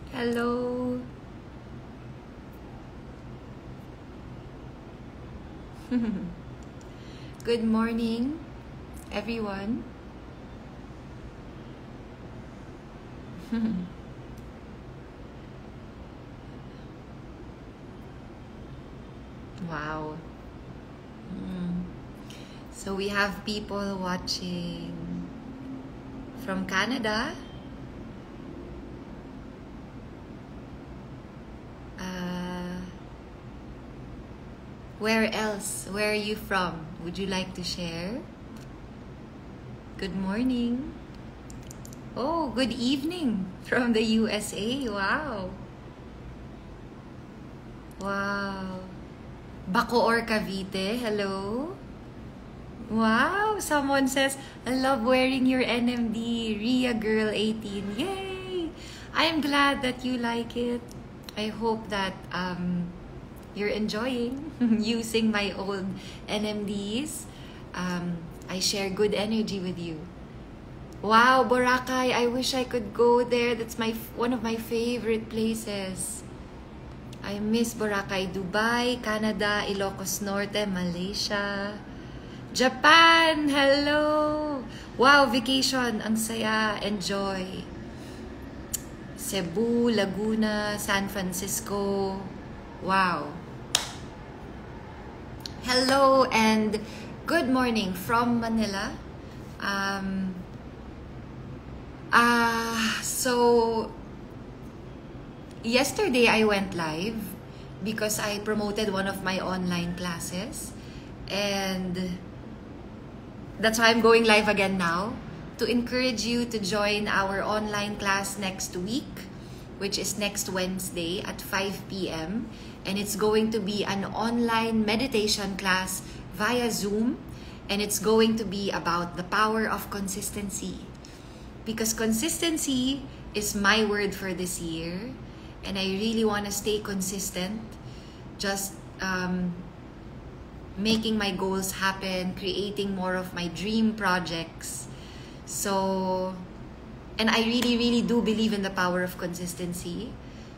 Hello. Good morning, everyone. Wow. So we have people watching from Canada. Where else? Where are you from? Would you like to share? Good morning. Oh, good evening from the USA. Wow. Wow. Bacoor, Cavite. Hello. Wow. Someone says, I love wearing your NMD. Ria Girl 18. Yay. I'm glad that you like it. I hope that you're enjoying using my old NMDs. I share good energy with you. Wow, Boracay, I wish I could go there. That's one of my favorite places. I miss Boracay. Dubai, Canada, Ilocos Norte, Malaysia, Japan. Hello. Wow, vacation. Ang saya. Enjoy. Cebu, Laguna, San Francisco. Wow. Hello and good morning from Manila. So yesterday I went live because I promoted one of my online classes, and that's why I'm going live again now to encourage you to join our online class next week, which is next Wednesday at 5 p.m. And it's going to be an online meditation class via Zoom, and it's going to be about the power of consistency. Because consistency is my word for this year, and I really want to stay consistent, just making my goals happen, creating more of my dream projects. So, and I really do believe in the power of consistency.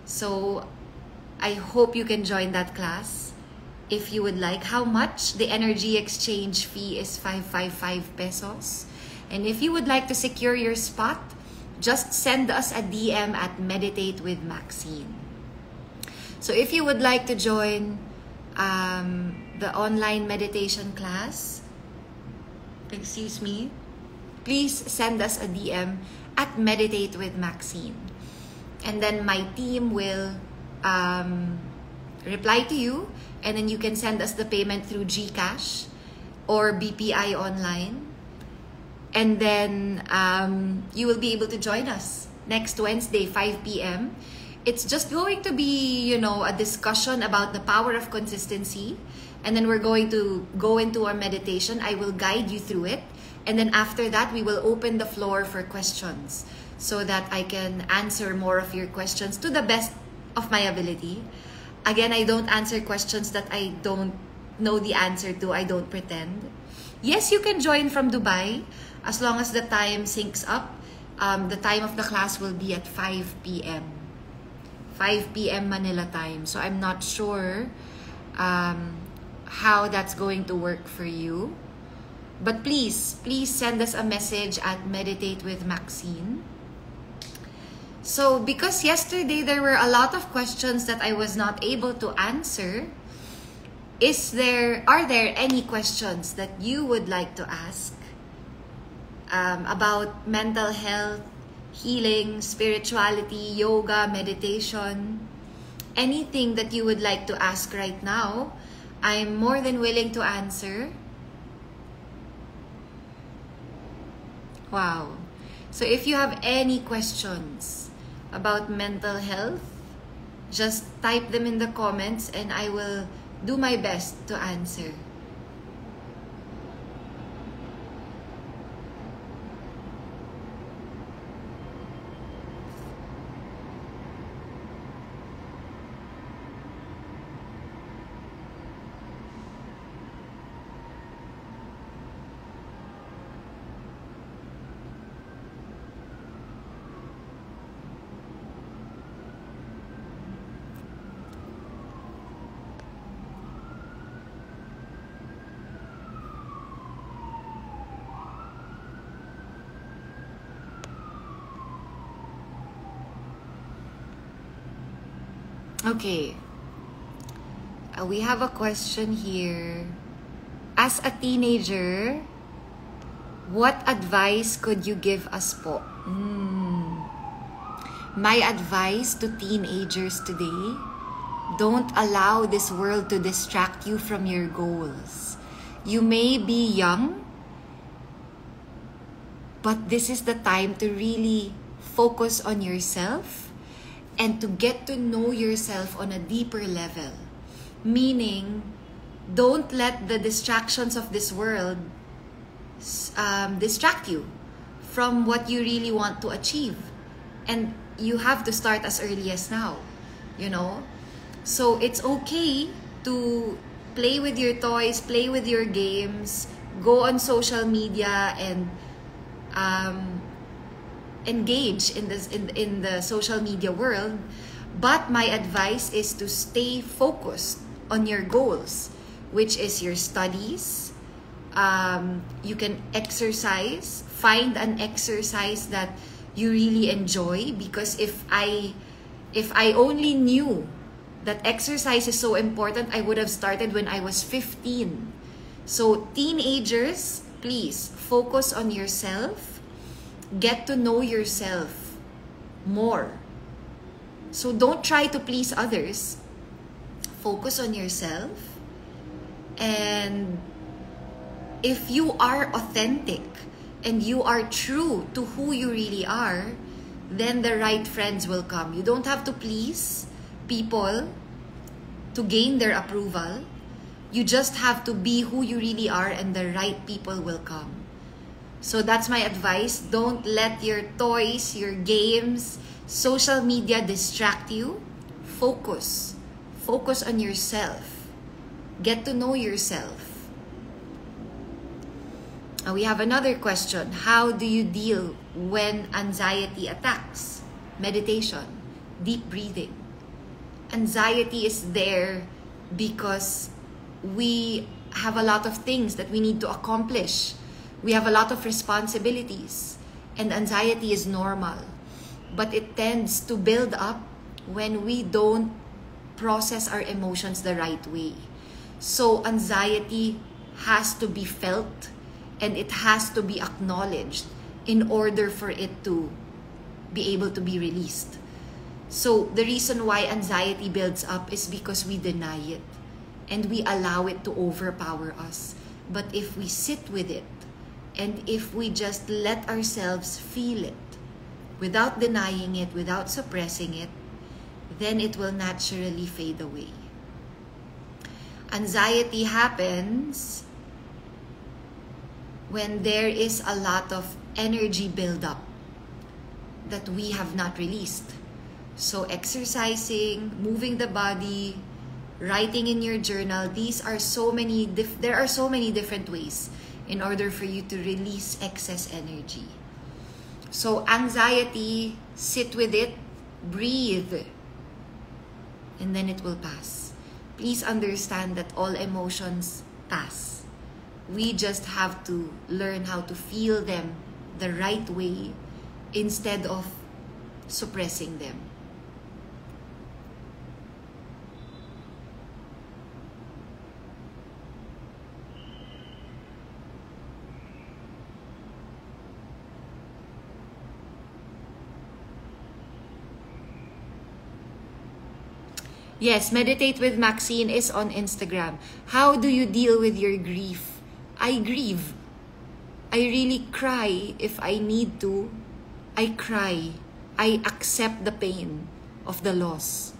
So I hope you can join that class if you would like. How much? The energy exchange fee is 555 pesos. And if you would like to secure your spot, just send us a DM at Meditate with Maxine. So if you would like to join the online meditation class, excuse me, please send us a DM at Meditate with Maxine. And then my team will reply to you, and then you can send us the payment through GCash or BPI online. And then you will be able to join us next Wednesday, 5 p.m. It's just going to be, a discussion about the power of consistency. And then we're going to go into our meditation. I will guide you through it. And then after that, we will open the floor for questions so that I can answer more of your questions to the best of my ability. Again, I don't answer questions that I don't know the answer to. I don't pretend. Yes, you can join from Dubai as long as the time syncs up. The time of the class will be at 5 p.m. 5 p.m. Manila time. So I'm not sure how that's going to work for you. But please send us a message at Meditate with Maxine. So because yesterday there were a lot of questions that I was not able to answer, are there any questions that you would like to ask about mental health, healing, spirituality, yoga, meditation? Anything that you would like to ask right now, I'm more than willing to answer. Wow. So if you have any questions about mental health, just type them in the comments and I will do my best to answer. Okay. We have a question here. As a teenager, what advice could you give us po? My advice to teenagers today, don't allow this world to distract you from your goals. You may be young, but this is the time to really focus on yourself and to get to know yourself on a deeper level. Meaning, don't let the distractions of this world distract you from what you really want to achieve. And you have to start as early as now, you know? So it's okay to play with your toys, play with your games, go on social media and engage in the social media world. But my advice is to stay focused on your goals, which is your studies. You can exercise, find an exercise that you really enjoy, because if I only knew that exercise is so important, I would have started when I was 15. So teenagers, please focus on yourself, get to know yourself more. So don't try to please others. Focus on yourself. And if you are authentic and you are true to who you really are, then the right friends will come. You don't have to please people to gain their approval. You just have to be who you really are and the right people will come. So that's my advice. Don't let your toys, your games, social media distract you. Focus. Focus on yourself. Get to know yourself. We have another question. How do you deal when anxiety attacks? Meditation, deep breathing. Anxiety is there because we have a lot of things that we need to accomplish. We have a lot of responsibilities, and anxiety is normal. But it tends to build up when we don't process our emotions the right way. So anxiety has to be felt and it has to be acknowledged in order for it to be able to be released. So the reason why anxiety builds up is because we deny it and we allow it to overpower us. But if we sit with it and if we just let ourselves feel it without denying it, without suppressing it, then it will naturally fade away. Anxiety happens when there is a lot of energy buildup that we have not released. So exercising, moving the body, writing in your journal, there are so many different ways in order for you to release excess energy. So anxiety, sit with it, breathe, and then it will pass. Please understand that all emotions pass. We just have to learn how to feel them the right way instead of suppressing them. Yes, Meditate with Maxine is on Instagram. How do you deal with your grief? I grieve. I really cry if I need to. I cry. I accept the pain of the loss.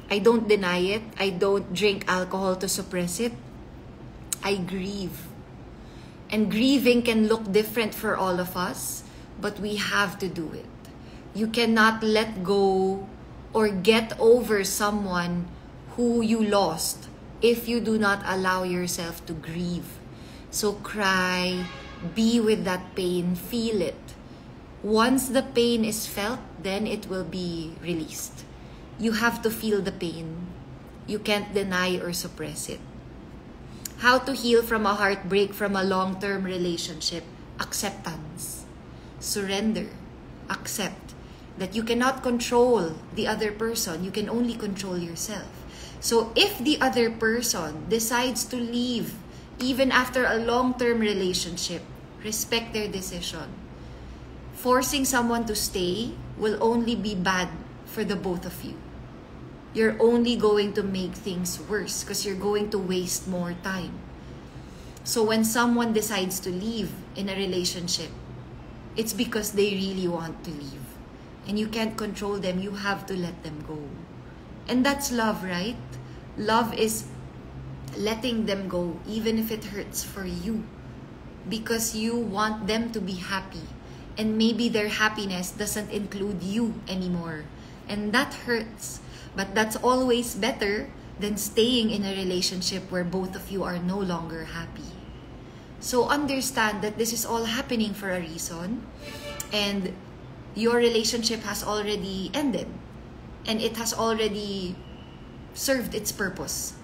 I don't deny it. I don't drink alcohol to suppress it. I grieve. And grieving can look different for all of us, but we have to do it. You cannot let go or get over someone who you lost if you do not allow yourself to grieve. So cry, be with that pain, feel it. Once the pain is felt, then it will be released. You have to feel the pain. You can't deny or suppress it. How to heal from a heartbreak from a long-term relationship? Acceptance. Surrender. Accept. that you cannot control the other person, you can only control yourself. So if the other person decides to leave, even after a long-term relationship, respect their decision. Forcing someone to stay will only be bad for the both of you. You're only going to make things worse because you're going to waste more time. So when someone decides to leave in a relationship, it's because they really want to leave. And you can't control them, you have to let them go. And that's love, right? Love is letting them go, even if it hurts for you. Because you want them to be happy. And maybe their happiness doesn't include you anymore. And that hurts. But that's always better than staying in a relationship where both of you are no longer happy. So understand that this is all happening for a reason. And your relationship has already ended. And it has already served its purpose.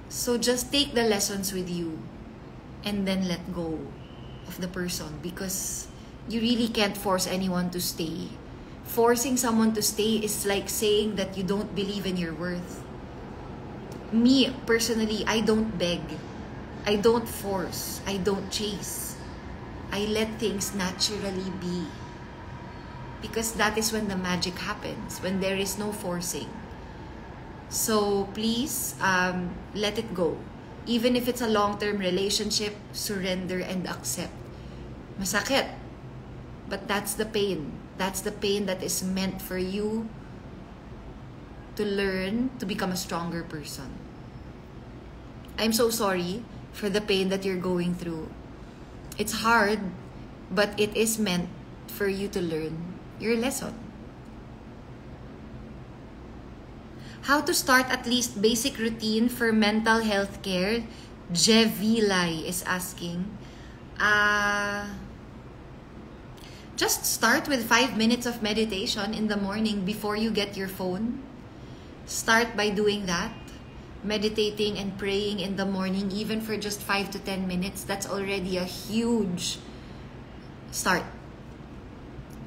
So just take the lessons with you and then let go of the person, because you really can't force anyone to stay. Forcing someone to stay is like saying that you don't believe in your worth. Me, personally, I don't beg. I don't force. I don't chase. I let things naturally be. Because that is when the magic happens, when there is no forcing. So please, let it go. Even if it's a long-term relationship, surrender and accept. Masakit. But that's the pain. That's the pain that is meant for you to learn to become a stronger person. I'm so sorry for the pain that you're going through. It's hard, but it is meant for you to learn your lesson. How to start at least basic routine for mental health care? Jevilai is asking. Just start with 5 minutes of meditation in the morning before you get your phone. Start by doing that. Meditating and praying in the morning, even for just 5 to 10 minutes. That's already a huge start.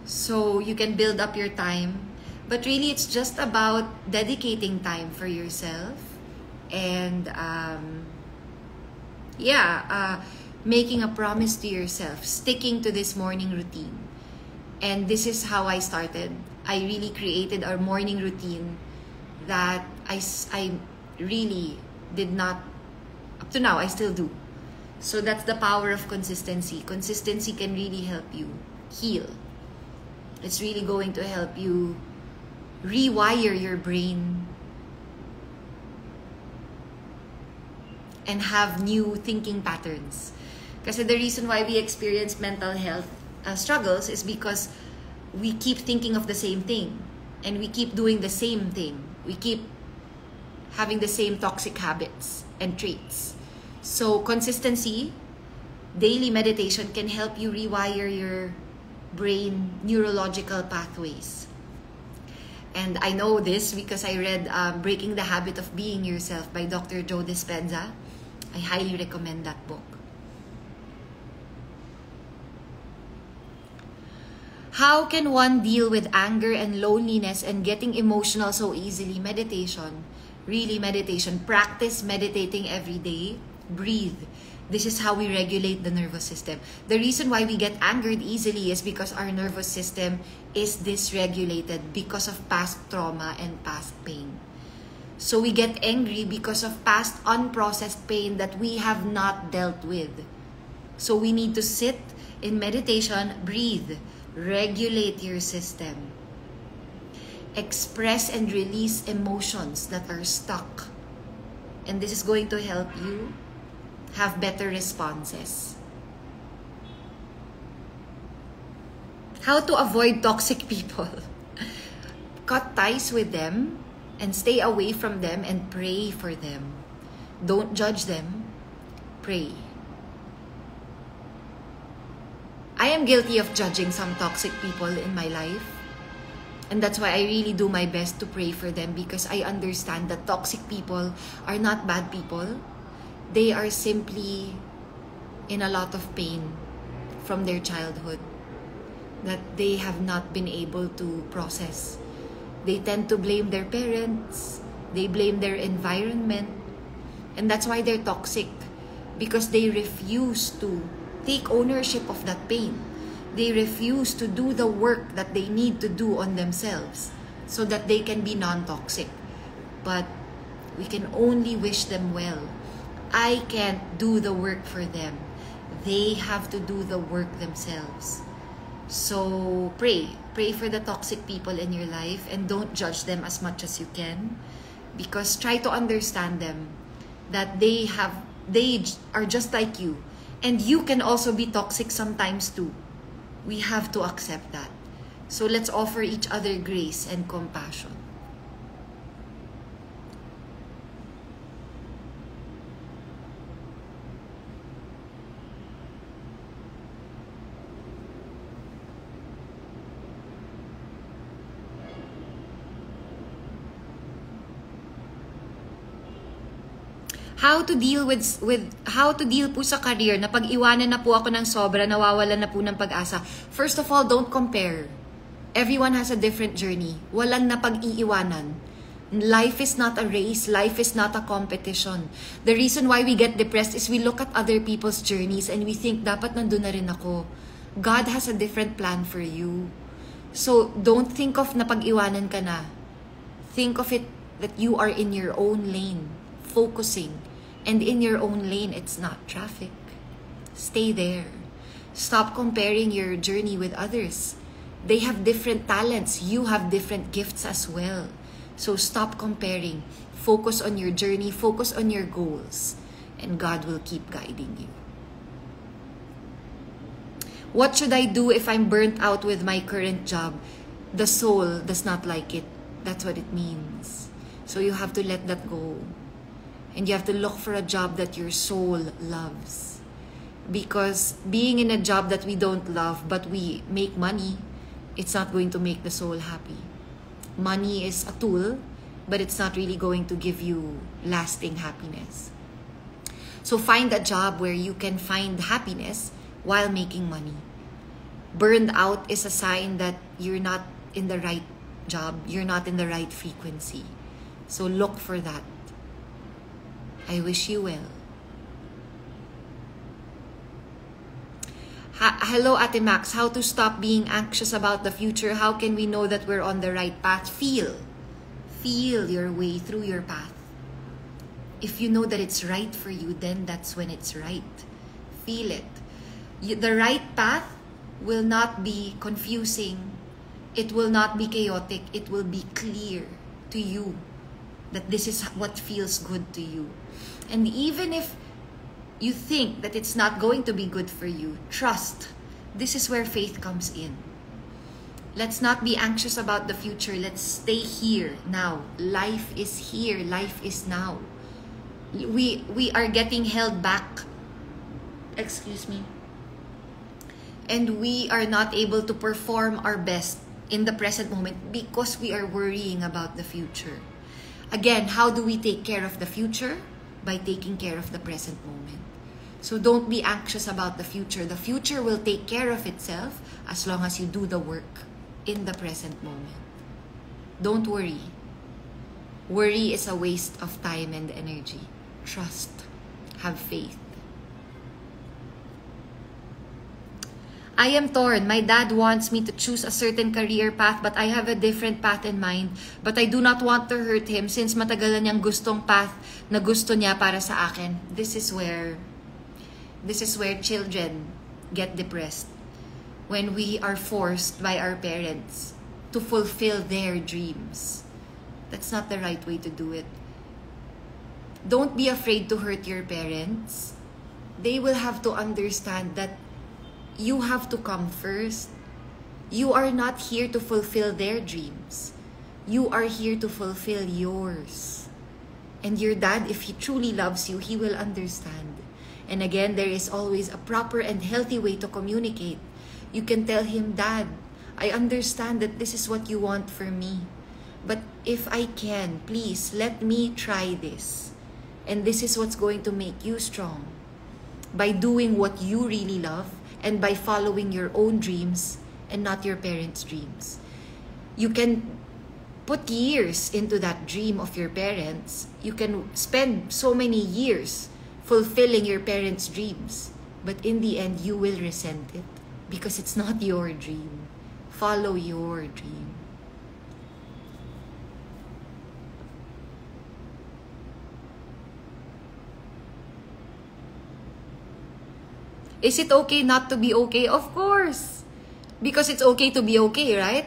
So you can build up your time. But really, it's just about dedicating time for yourself. And making a promise to yourself. Sticking to this morning routine. And this is how I started. I really created our morning routine that I really did not, up to now, I still do. So that's the power of consistency. Consistency can really help you heal. It's really going to help you rewire your brain and have new thinking patterns. Kasi the reason why we experience mental health struggles is because we keep thinking of the same thing and we keep doing the same thing. We keep having the same toxic habits and traits. So consistency, daily meditation can help you rewire your brain neurological pathways. And I know this because I read Breaking the Habit of Being Yourself by Dr. Joe Dispenza. I highly recommend that book. How can one deal with anger and loneliness and getting emotional so easily? Meditation. Really, meditation. Practice meditating every day. Breathe. This is how we regulate the nervous system. The reason why we get angered easily is because our nervous system is dysregulated because of past trauma and past pain. So we get angry because of past unprocessed pain that we have not dealt with. So we need to sit in meditation, breathe, regulate your system. Express and release emotions that are stuck. And this is going to help you have better responses. How to avoid toxic people? Cut ties with them and stay away from them and pray for them. Don't judge them. Pray. I am guilty of judging some toxic people in my life. And that's why I really do my best to pray for them, because I understand that toxic people are not bad people. They are simply in a lot of pain from their childhood. that they have not been able to process. They tend to blame their parents, they blame their environment, and that's why they're toxic, because they refuse to take ownership of that pain. They refuse to do the work that they need to do on themselves so that they can be non-toxic. But we can only wish them well. I can't do the work for them. They have to do the work themselves. So pray for the toxic people in your life, and don't judge them as much as you can, because try to understand them, that they are just like you, and you can also be toxic sometimes too. We have to accept that. So let's offer each other grace and compassion. How to deal how to deal po sa career na pag-iwanan na po ako ng sobra, nawawalan na po ng pag-asa. First of all, don't compare. Everyone has a different journey. Walang napag-iiwanan. Life is not a race. Life is not a competition. The reason why we get depressed is we look at other people's journeys and we think, dapat nandun na rin ako. God has a different plan for you. So, don't think of napag-iwanan ka na. Think of it that you are in your own lane, focusing. And in your own lane, it's not traffic. Stay there. Stop comparing your journey with others. They have different talents. You have different gifts as well. So stop comparing. Focus on your journey. Focus on your goals. And God will keep guiding you. What should I do if I'm burnt out with my current job? The soul does not like it. That's what it means. So you have to let that go. And you have to look for a job that your soul loves. Because being in a job that we don't love, but we make money, it's not going to make the soul happy. Money is a tool, but it's not really going to give you lasting happiness. So find a job where you can find happiness while making money. Burned out is a sign that you're not in the right job, you're not in the right frequency. So look for that. I wish you well. Hello, Ate Max. How to stop being anxious about the future? How can we know that we're on the right path? Feel your way through your path. If you know that it's right for you, then that's when it's right. Feel it. The right path will not be confusing. It will not be chaotic. It will be clear to you that this is what feels good to you. And even if you think that it's not going to be good for you, trust. This is where faith comes in. Let's not be anxious about the future. Let's stay here now. Life is here. Life is now. We are getting held back. Excuse me. And we are not able to perform our best in the present moment because we are worrying about the future. Again, how do we take care of the future? By taking care of the present moment. So don't be anxious about the future. The future will take care of itself as long as you do the work in the present moment. Don't worry. Worry is a waste of time and energy. Trust. Have faith. I am torn. My dad wants me to choose a certain career path, but I have a different path in mind. But I do not want to hurt him since matagal na niyang gustong path na gusto niya para sa akin. This is where children get depressed. When we are forced by our parents to fulfill their dreams. That's not the right way to do it. Don't be afraid to hurt your parents. They will have to understand that you have to come first. You are not here to fulfill their dreams. You are here to fulfill yours. And your dad, if he truly loves you, he will understand. And again, there is always a proper and healthy way to communicate. You can tell him, Dad, I understand that this is what you want for me. But if I can, please let me try this. And this is what's going to make you strong. By doing what you really love, and by following your own dreams, and not your parents' dreams. You can put years into that dream of your parents. You can spend so many years fulfilling your parents' dreams. But in the end, you will resent it because it's not your dream. Follow your dream. Is it okay not to be okay? Of course. Because it's okay to be okay, right?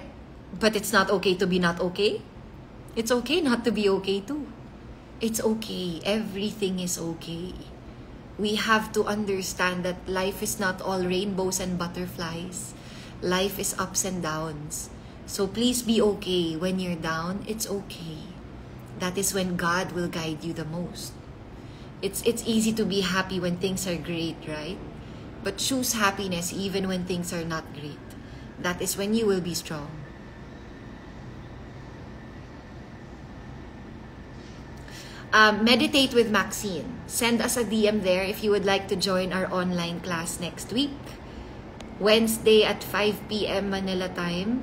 But it's not okay to be not okay. It's okay not to be okay too. It's okay. Everything is okay. We have to understand that life is not all rainbows and butterflies. Life is ups and downs. So please be okay. When you're down, it's okay. That is when God will guide you the most. It's easy to be happy when things are great, right? But choose happiness even when things are not great. That is when you will be strong. Meditate with Maxine. Send us a DM there if you would like to join our online class next week. Wednesday at 5 p.m. Manila time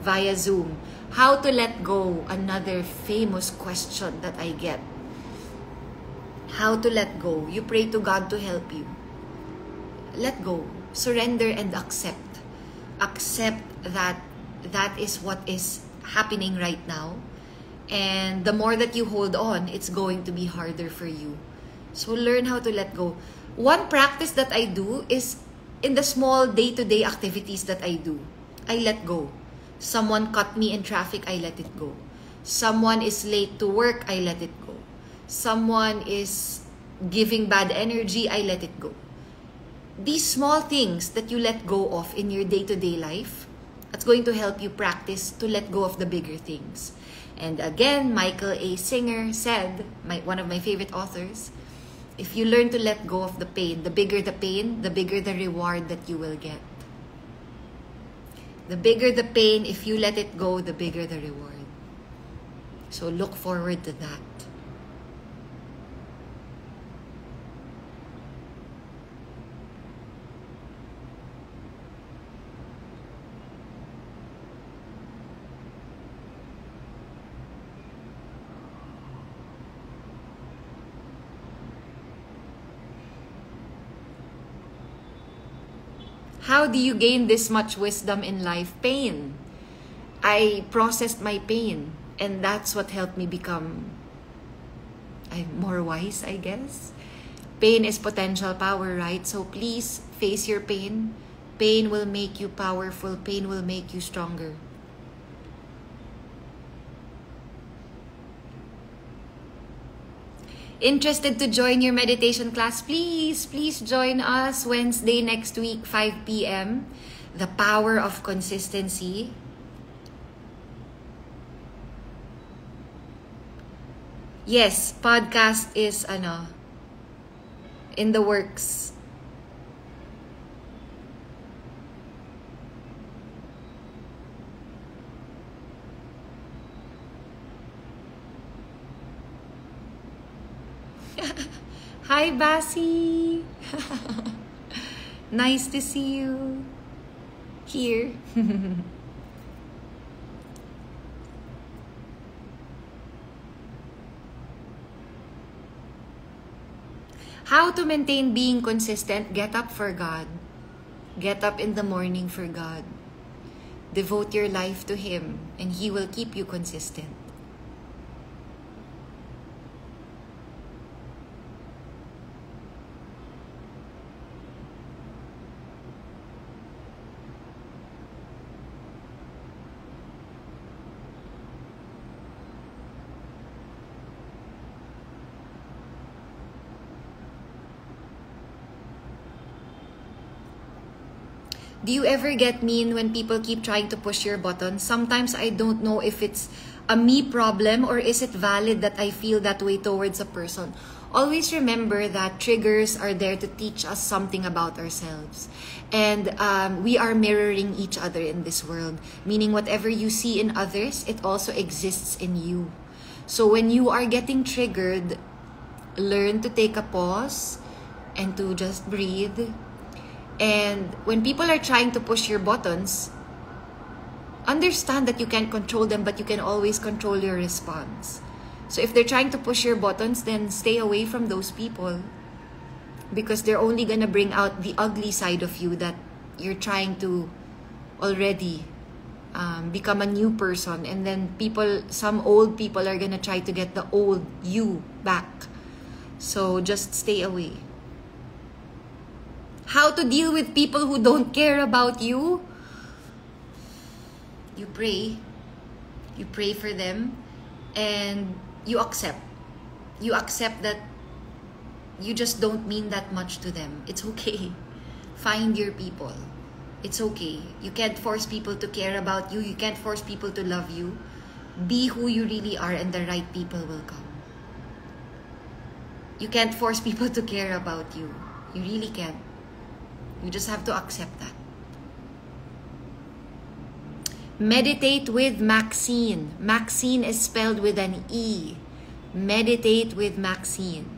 via Zoom. How to let go, another famous question that I get. How to let go. You pray to God to help you. Let go. Surrender and accept. Accept that that is what is happening right now. And the more that you hold on, it's going to be harder for you. So learn how to let go. One practice that I do is in the small day-to-day activities that I do. I let go. Someone cut me in traffic, I let it go. Someone is late to work, I let it go. Someone is giving bad energy, I let it go. These small things that you let go of in your day-to-day life, that's going to help you practice to let go of the bigger things. And again, Michael A. Singer said, one of my favorite authors, if you learn to let go of the pain, the bigger the reward that you will get. The bigger the pain, if you let it go, the bigger the reward. So look forward to that. How do you gain this much wisdom in life? Pain. I processed my pain, and that's what helped me become more wise, I guess. Pain is potential power, right? So please face your pain. Pain will make you powerful. Pain will make you stronger. Interested to join your meditation class? Please join us Wednesday next week, 5 p.m. The power of consistency. Yes, podcast is in the works. Hi, Basi. Nice to see you here. How to maintain being consistent? Get up for God. Get up in the morning for God. Devote your life to Him, and He will keep you consistent. Do you ever get mean when people keep trying to push your buttons? Sometimes I don't know if it's a me problem or is it valid that I feel that way towards a person. Always remember that triggers are there to teach us something about ourselves. And we are mirroring each other in this world. Meaning whatever you see in others, it also exists in you. So when you are getting triggered, learn to take a pause and to just breathe. And when people are trying to push your buttons, understand that you can't control them, but you can always control your response. So if they're trying to push your buttons, then stay away from those people, because they're only gonna bring out the ugly side of you that you're trying to already become a new person. And then some old people are gonna try to get the old you back. So just stay away. How to deal with people who don't care about you? You pray. You pray for them, and you accept. You accept that you just don't mean that much to them. It's okay. Find your people. It's okay. You can't force people to care about you. You can't force people to love you. Be who you really are, and the right people will come. You can't force people to care about you. You really can't. You just have to accept that. Meditate with Maxine. Maxine is spelled with an E. Meditate with Maxine.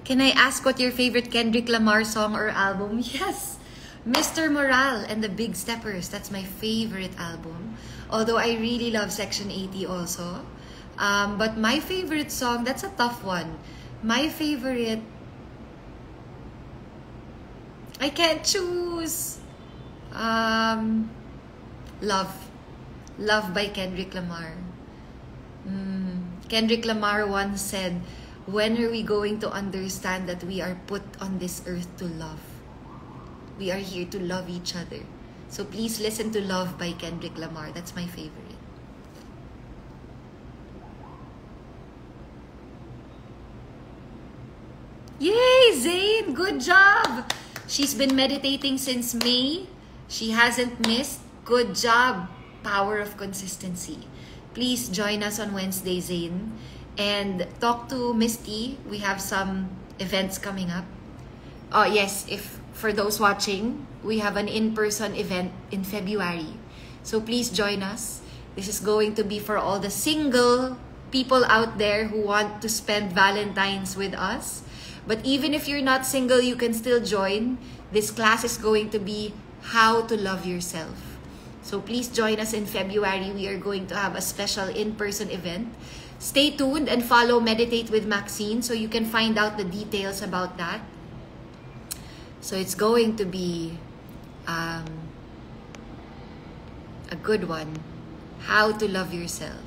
Can I ask what your favorite Kendrick Lamar song or album? Yes, Mr. Morale and the Big Steppers. That's my favorite album. Although I really love Section 80 also. But my favorite song, that's a tough one. My favorite, I can't choose. Love. Love by Kendrick Lamar. Kendrick Lamar once said, "When are we going to understand that we are put on this earth to love? We are here to love each other." So please listen to Love by Kendrick Lamar. That's my favorite. Yay, Zayn! Good job! She's been meditating since May. She hasn't missed. Good job. Power of consistency. Please join us on Wednesday, Zayn. And talk to Misty. We have some events coming up. Oh yes, if for those watching, we have an in-person event in February. So please join us. This is going to be for all the single people out there who want to spend Valentine's with us. But even if you're not single, you can still join. This class is going to be how to love yourself. So please join us in February. We are going to have a special in-person event. Stay tuned and follow Meditate with Maxine so you can find out the details about that. So it's going to be a good one. How to love yourself.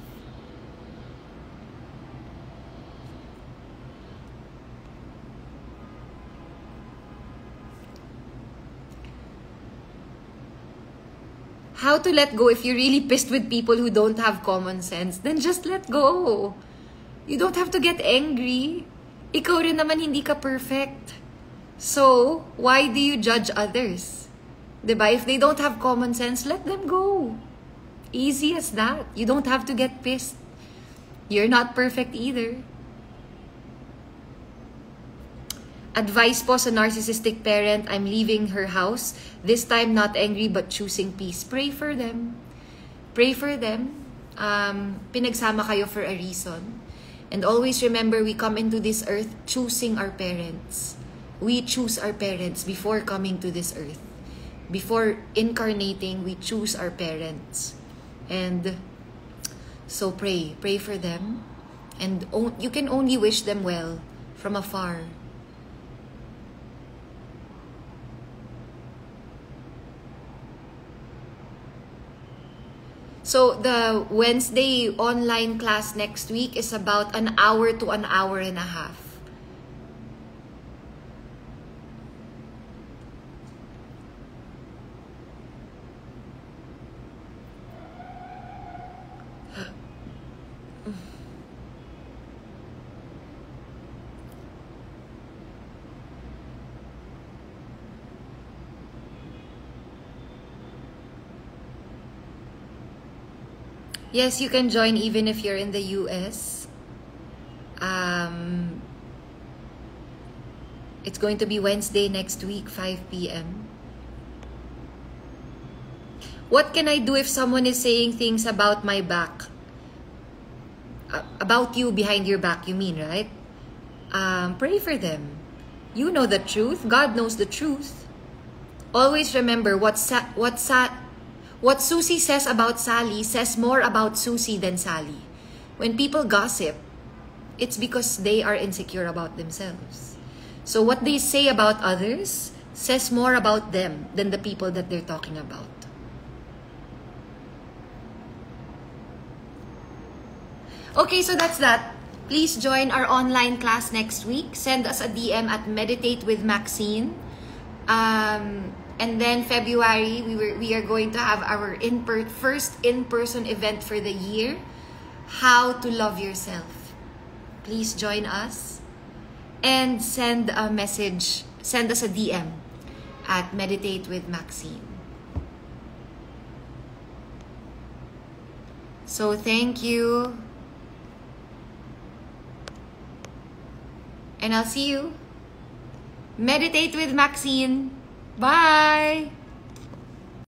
How to let go if you're really pissed with people who don't have common sense. Then just let go. You don't have to get angry. Ikaw rin naman hindi ka perfect. So, why do you judge others? Diba? If they don't have common sense, let them go. Easy as that. You don't have to get pissed. You're not perfect either. Advice po sa narcissistic parent, I'm leaving her house. This time not angry but choosing peace. Pray for them. Pray for them. Pinagsama kayo for a reason. And always remember, we come into this earth choosing our parents. We choose our parents before coming to this earth. Before incarnating, we choose our parents. And so pray. Pray for them. And you can only wish them well from afar. So the Wednesday online class next week is about an hour to an hour and a half. Yes, you can join even if you're in the US. It's going to be Wednesday next week, 5 p.m. What can I do if someone is saying things about my back? About you behind your back, you mean, right? Pray for them. You know the truth. God knows the truth. Always remember what Susie says about Sally says more about Susie than Sally. When people gossip, it's because they are insecure about themselves. So what they say about others says more about them than the people that they're talking about. Okay, so that's that. Please join our online class next week. Send us a DM at Meditate with Maxine. And then February, we are going to have our first in-person event for the year, How to Love Yourself. Please join us and send a message, send us a DM at Meditate with Maxine. So thank you. And I'll see you. Meditate with Maxine. Bye!